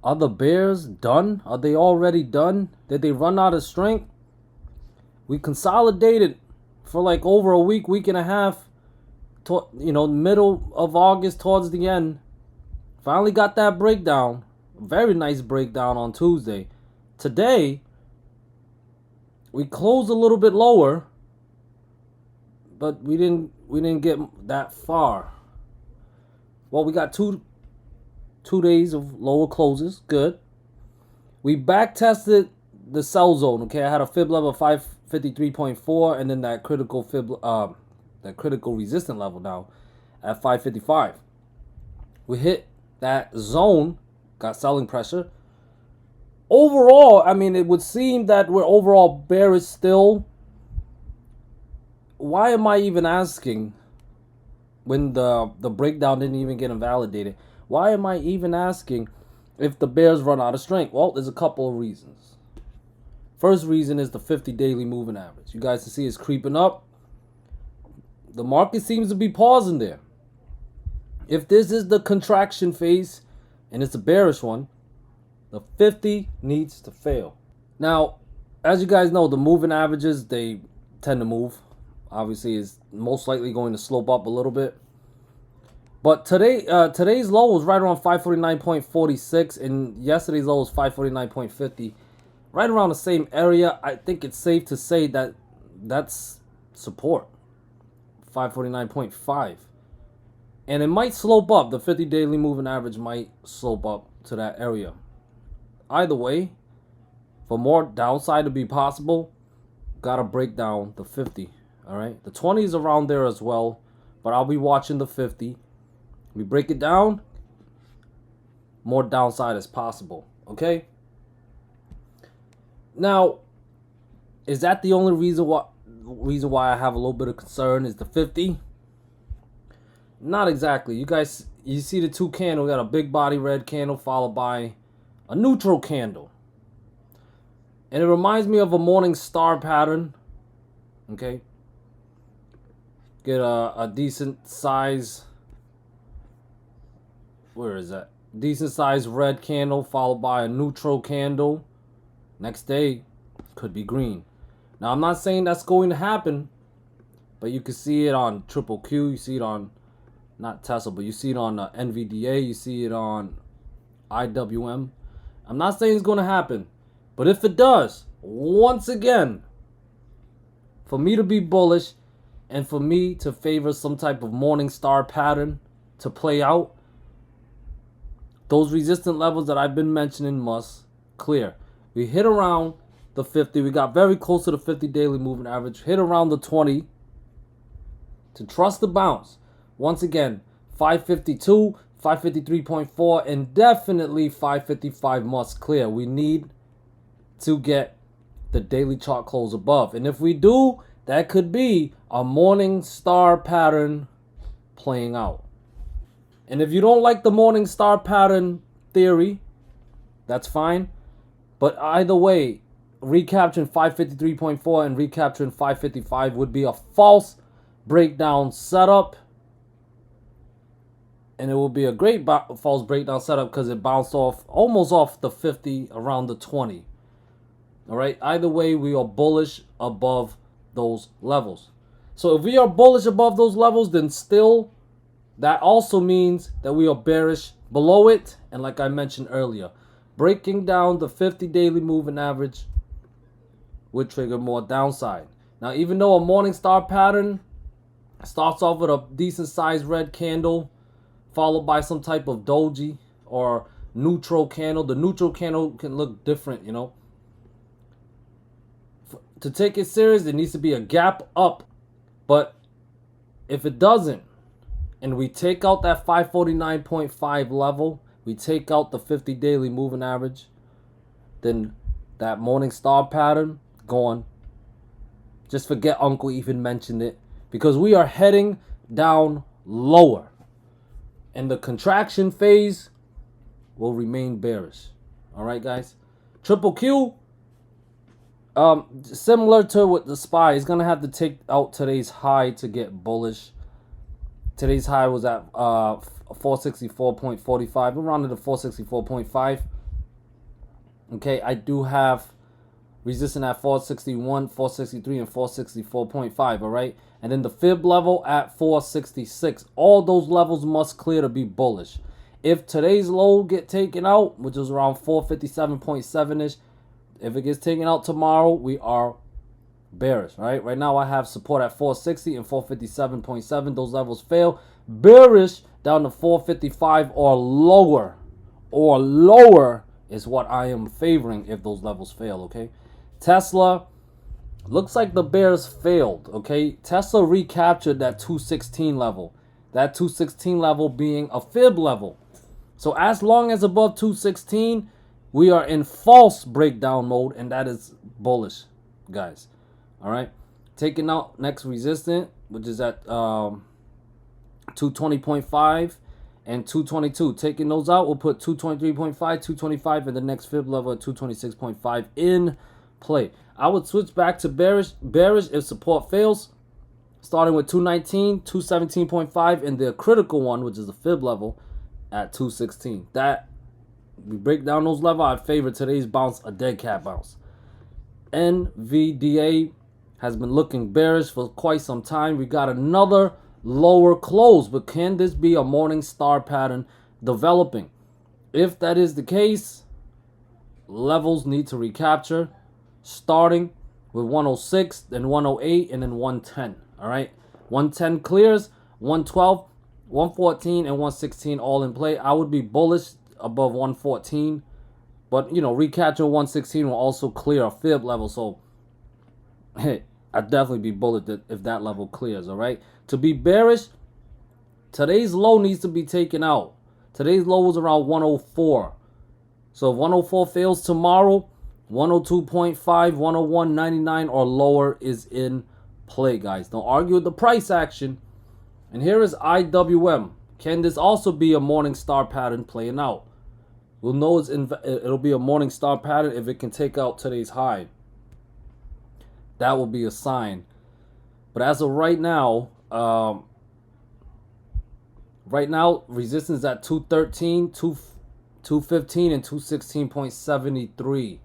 Are the bears done? Are they already done? Did they run out of strength? We consolidated for like over a week, week and a half. Middle of August towards the end. Finally got that breakdown. Very nice breakdown on Tuesday. Today, we closed a little bit lower, but we didn't get that far. Well, we got two days of lower closes. Good. We back tested the sell zone. Okay, I had a fib level of 553.4, and then that critical resistance level now at 555. We hit that zone, got selling pressure. Overall, I mean, it would seem that we're overall bearish still. Why am I even asking when the breakdown didn't even get invalidated? Why am I even asking if the bears run out of strength? Well, there's a couple of reasons. First reason is the 50 daily moving average. You guys can see it's creeping up. The market seems to be pausing there. If this is the contraction phase and it's a bearish one, the 50 needs to fail. Now, as you guys know, the moving averages, they tend to move. Obviously, is most likely going to slope up a little bit. But today's low was right around 549.46, and yesterday's low was 549.50. Right around the same area. I think it's safe to say that that's support. 549.5. And it might slope up. The 50 daily moving average might slope up to that area. Either way, for more downside to be possible, gotta break down the 50. All right, the 20 is around there as well, but I'll be watching the 50. We break it down, more downside as possible. Okay. Now, is that the only reason why I have a little bit of concern is the 50? Not exactly. You see the two candles. We got a big body red candle followed by a neutral candle. And it reminds me of a morning star pattern. Okay. Get a decent size. Where is that? Decent size red candle followed by a neutral candle. Next day could be green. Now, I'm not saying that's going to happen, but you can see it on Triple Q. You see it on, not Tesla, but you see it on NVDA. You see it on IWM. I'm not saying it's going to happen, but if it does, once again, for me to be bullish and for me to favor some type of morning star pattern to play out, those resistant levels that I've been mentioning must clear. We hit around the 50. We got very close to the 50 daily moving average. Hit around the 20 to trust the bounce. Once again, 552, 553.4, and definitely 555 must clear. We need to get the daily chart close above. And if we do, that could be a morning star pattern playing out. And if you don't like the morning star pattern theory, that's fine. But either way, recapturing 553.4 and recapturing 555 would be a false breakdown setup. And it will be a great false breakdown setup because it bounced almost off the 50 around the 20. All right. Either way, we are bullish above those levels. So if we are bullish above those levels, then still that also means that we are bearish below it. And like I mentioned earlier, breaking down the 50 daily moving average would trigger more downside. Now, even though a morning star pattern starts off with a decent sized red candle followed by some type of doji or neutral candle, the neutral candle can look different, you know. To take it serious, there needs to be a gap up. But if it doesn't, and we take out that 549.5 level, we take out the 50 daily moving average, then that morning star pattern gone. Just forget Uncle even mentioned it, because we are heading down lower, and the contraction phase will remain bearish. All right, guys. Triple Q, similar to with the SPY, is gonna have to take out today's high to get bullish. Today's high was at 464.45. We're around to the 464.5. Okay, I do have resistance at 461, 463, and 464.5, all right? And then the fib level at 466. All those levels must clear to be bullish. If today's low get taken out, which is around 457.7-ish, if it gets taken out tomorrow, we are bearish, right? Right now I have support at 460 and 457.7. Those levels fail. Bearish down to 455 or lower. Or lower is what I am favoring if those levels fail, okay? Tesla, looks like the bears failed, okay? Tesla recaptured that 216 level. That 216 level being a fib level. So as long as above 216, we are in false breakdown mode, and that is bullish, guys. All right, taking out next resistance, which is at 220.5 and 222. Taking those out, we'll put 223.5, 225, and the next fib level at 226.5 in play. I would switch back to bearish if support fails, starting with 219, 217.5, and the critical one, which is the fib level, at 216. That we break down those levels. I favor today's bounce a dead cat bounce. NVDA has been looking bearish for quite some time. We got another lower close, but can this be a morning star pattern developing? If that is the case, levels need to recapture, starting with 106, then 108, and then 110. All right, 110 clears, 112, 114, and 116 all in play. I would be bullish above 114, but you know, recapture 116 will also clear a fib level. So hey, I'd definitely be bullish if that level clears. All right, to be bearish, today's low needs to be taken out. Today's low was around 104. So if 104 fails tomorrow, 102.5, 101.99 or lower is in play, guys. Don't argue with the price action. And here is IWM. Can this also be a morning star pattern playing out? We'll know it'll be a morning star pattern if it can take out today's high. That will be a sign. But as of right now, resistance at 213, 215, and 216.73.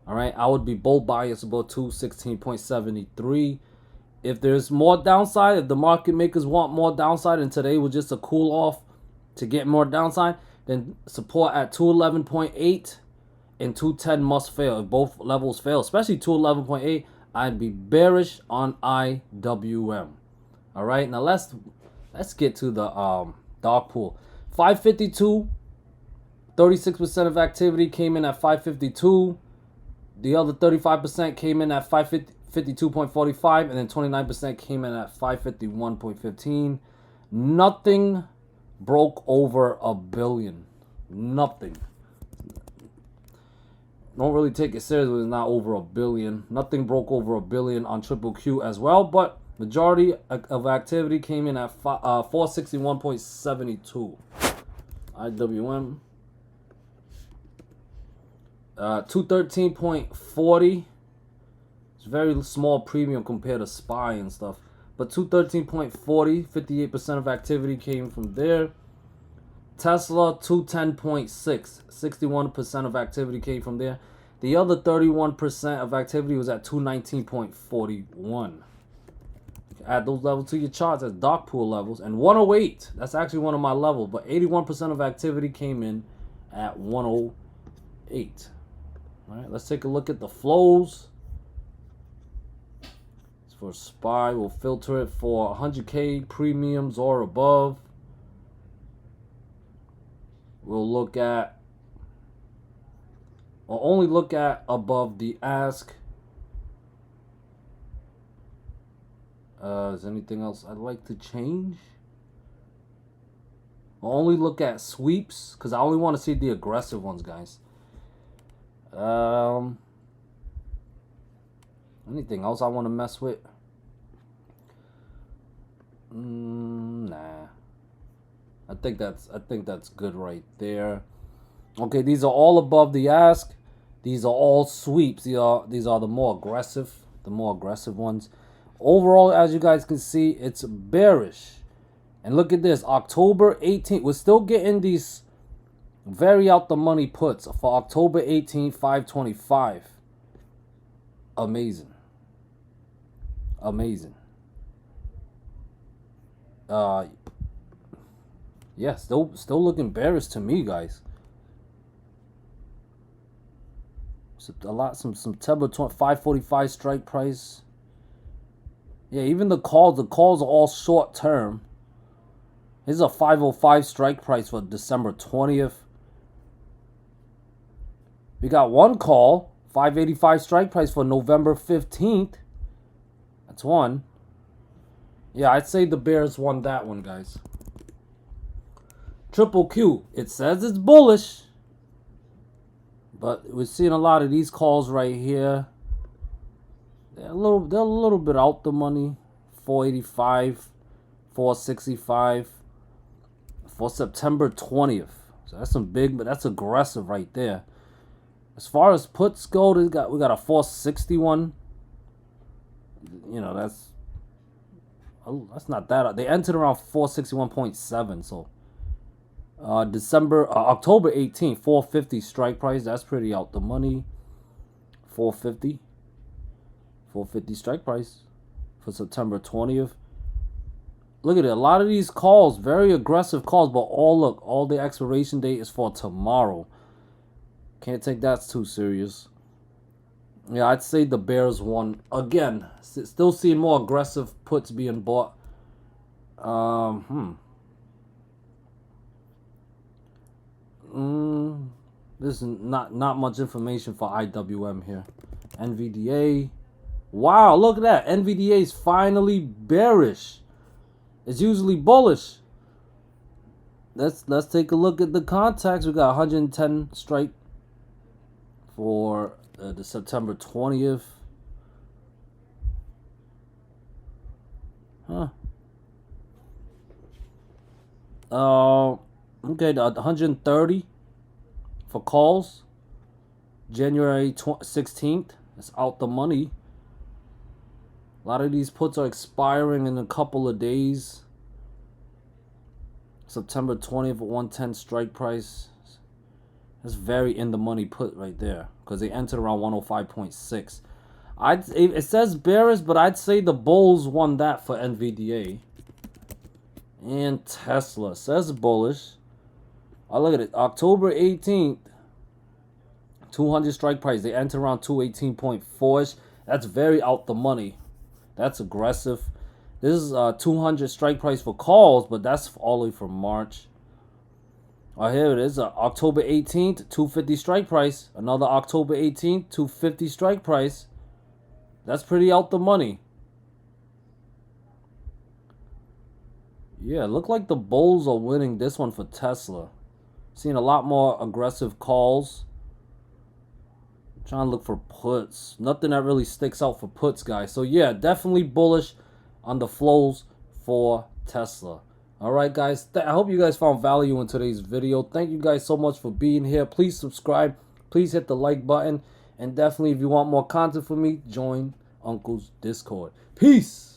All right, I would be bull bias about 216.73. If there's more downside, if the market makers want more downside, and today was just a cool off to get more downside, then support at 211.8 and 210 must fail. If both levels fail, especially 211.8, I'd be bearish on IWM. All right, now let's get to the dark pool. 552, 36% of activity came in at 552. The other 35% came in at 552.45, and then 29% came in at 551.15. Nothing broke over a billion. Nothing. Don't really take it seriously when it's not over a billion. Nothing broke over a billion on Triple Q as well, but majority of activity came in at 461.72. IWM. 213.40. It's very small premium compared to SPY and stuff. But 213.40, 58% of activity came from there. Tesla 210.6, 61% of activity came from there. The other 31% of activity was at 219.41. Add those levels to your charts as dark pool levels. And 108, that's actually one of my levels, but 81% of activity came in at 108. All right, let's take a look at the flows. For SPY, we'll filter it for 100K premiums or above. We'll look at, or only look at above the ask. Is anything else I'd like to change? I'll only look at sweeps because I only want to see the aggressive ones, guys. Anything else I want to mess with? Nah. I think that's good right there. Okay, these are all above the ask. These are all sweeps. These are the more aggressive ones. Overall, as you guys can see, it's bearish. And look at this, October 18th. We're still getting these Very out the money puts for October 18th, 525. Amazing. Amazing. Yeah, still looking bearish to me, guys. Some September 545 strike price. Yeah, even the calls are all short term. Here's a 505 strike price for December 20th. We got one call, 585 strike price for November 15th. That's one. Yeah, I'd say the Bears won that one, guys. Triple Q, it says it's bullish. But we're seeing a lot of these calls right here. They're a little bit out the money. 485, 465 for September 20th. So that's some big, but that's aggressive right there. As far as puts go, we got a 461. You know, that's not that. They entered around 461.7. So October 18th, 450 strike price. That's pretty out the money. 450 strike price for September 20th. Look at it. A lot of these calls, very aggressive calls, but all the expiration date is for tomorrow. Can't take that too serious. Yeah, I'd say the Bears won. Again, still seeing more aggressive puts being bought. This is not much information for IWM here. NVDA. Wow, look at that. NVDA is finally bearish. It's usually bullish. Let's take a look at the contacts. We got 110 strike for the September 20th. Okay, the 130 for calls. January 16th. That's out the money. A lot of these puts are expiring in a couple of days. September 20th, 110 strike price. That's very in the money put right there because they entered around 105.6. It says bearish, but I'd say the bulls won that for NVDA. And Tesla says bullish. Oh, look at it. October 18th, 200 strike price. They entered around 218.4ish. That's very out the money. That's aggressive. This is 200 strike price for calls, but that's all the way from March. Oh, here it is. October 18th, 250 strike price. Another October 18th, 250 strike price. That's pretty out the money. Yeah, look like the bulls are winning this one for Tesla. Seeing a lot more aggressive calls. Trying to look for puts. Nothing that really sticks out for puts, guys. So yeah, definitely bullish on the flows for Tesla. Alright, guys. I hope you guys found value in today's video. Thank you guys so much for being here. Please subscribe. Please hit the like button. And definitely, if you want more content from me, join Uncle's Discord. Peace.